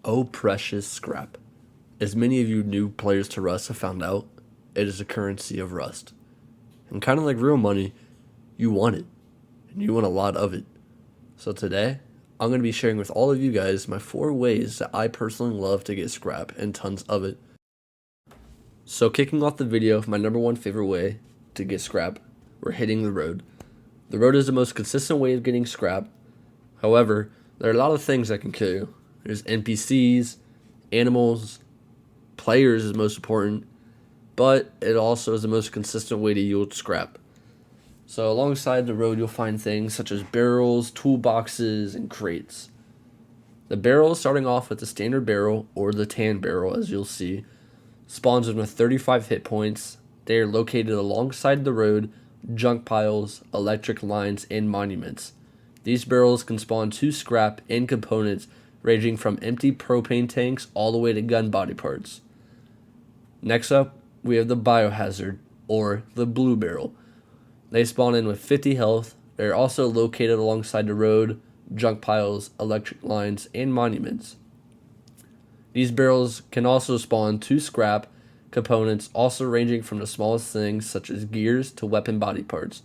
Oh, precious scrap. As many of you new players to Rust have found out, it is a currency of Rust. And kind of like real money, you want it. And you want a lot of it. So today, I'm going to be sharing with all of you guys my 4 ways that I personally love to get scrap and tons of it. So kicking off the video, my number 1 favorite way to get scrap, we're hitting the road. The road is the most consistent way of getting scrap. However, there are a lot of things that can kill you. There's NPCs, animals, players is most important, but it also is the most consistent way to yield scrap. So alongside the road, you'll find things such as barrels, toolboxes, and crates. The barrel, starting off with the standard barrel, or the tan barrel as you'll see, spawns in with 35 hit points. They are located alongside the road, junk piles, electric lines, and monuments. These barrels can spawn 2 scrap and components ranging from empty propane tanks all the way to gun body parts. Next up, we have the biohazard, or the blue barrel. They spawn in with 50 health. They are also located alongside the road, junk piles, electric lines, and monuments. These barrels can also spawn 2 scrap components, also ranging from the smallest things such as gears to weapon body parts.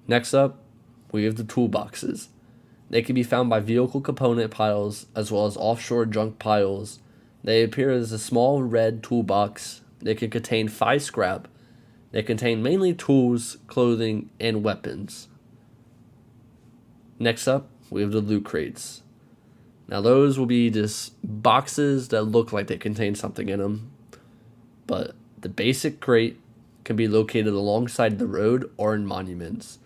Next up, we have the toolboxes. They can be found by vehicle component piles as well as offshore junk piles. They appear as a small red toolbox. They can contain 5 scrap. They contain mainly tools, clothing, and weapons. Next up, we have the loot crates. Now those will be just boxes that look like they contain something in them. But the basic crate can be located alongside the road or in monuments.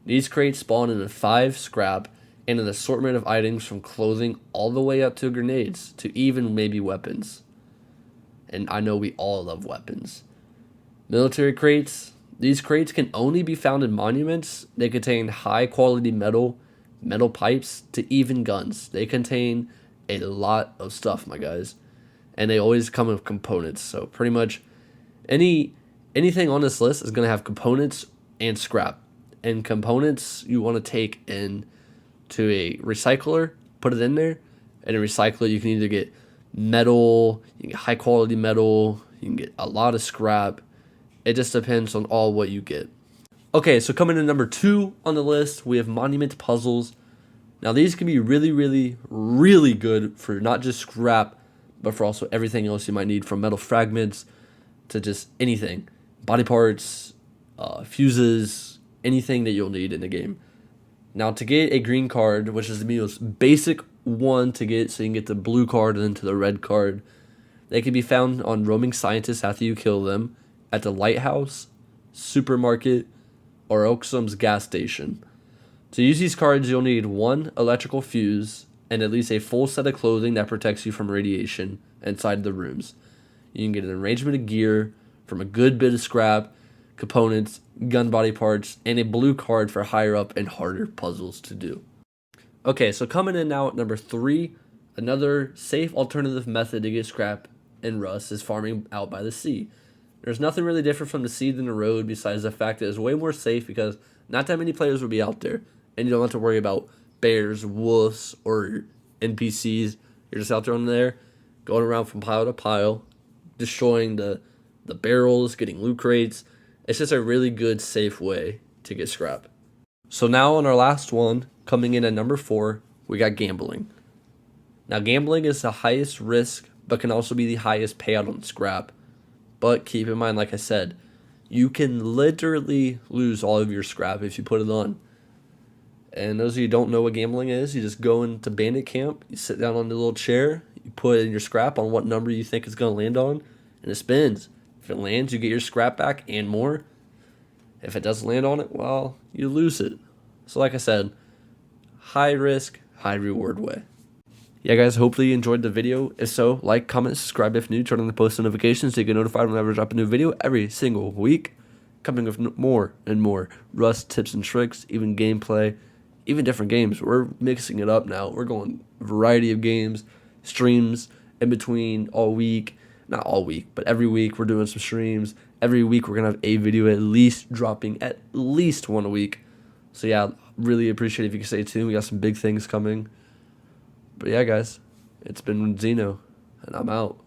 These crates spawn in a 5 scrap and an assortment of items from clothing all the way up to grenades to even maybe weapons. And I know we all love weapons. Military crates. These crates can only be found in monuments. They contain high quality metal pipes to even guns. They contain a lot of stuff, my guys. And they always come with components. So pretty much anything on this list is going to have components and scrap. And components you want to take in to a recycler, put it in there, and a recycler you can either get metal, you can get high quality metal, you can get a lot of scrap. It just depends on all what you get. Okay, so coming in number 2 on the list, we have monument puzzles. Now these can be really good for not just scrap, but for also everything else you might need, from metal fragments to just anything. Body parts, fuses, anything that you'll need in the game. Now to get a green card, which is the most basic one to get, so you can get the blue card and then to the red card, they can be found on roaming scientists after you kill them, at the lighthouse, supermarket, or Oaksum's gas station. To use these cards, you'll need 1 electrical fuse and at least a full set of clothing that protects you from radiation inside the rooms. You can get an arrangement of gear from a good bit of scrap, components, gun body parts, and a blue card for higher up and harder puzzles to do. Okay, so coming in now at number 3, another safe alternative method to get scrap in Rust is farming out by the sea. There's nothing really different from the sea than the road, besides the fact that it's way more safe because not that many players will be out there, and you don't have to worry about bears, wolves, or NPCs. You're just out there on there, going around from pile to pile, destroying the barrels, getting loot crates. It's just a really good, safe way to get scrap. So now on our last one, coming in at number 4, we got gambling. Now gambling is the highest risk, but can also be the highest payout on scrap. But keep in mind, like I said, you can literally lose all of your scrap if you put it on. And those of you who don't know what gambling is, you just go into bandit camp, you sit down on the little chair, you put in your scrap on what number you think it's going to land on, and it spins. If it lands, you get your scrap back and more. If it doesn't land on it, well, you lose it. So like I said, high risk, high reward way. Yeah, guys, hopefully you enjoyed the video. If so, like, comment, subscribe if new, turn on the post notifications so you get notified whenever I drop a new video every single week. Coming with more and more Rust tips and tricks, even gameplay, even different games. We're mixing it up now. We're going variety of games, streams in between all week. Not all week, but every week we're doing some streams. Every week we're going to have a video at least dropping at least 1 a week. So yeah, really appreciate it if you can stay tuned. We got some big things coming. But yeah, guys, it's been Zeno, and I'm out.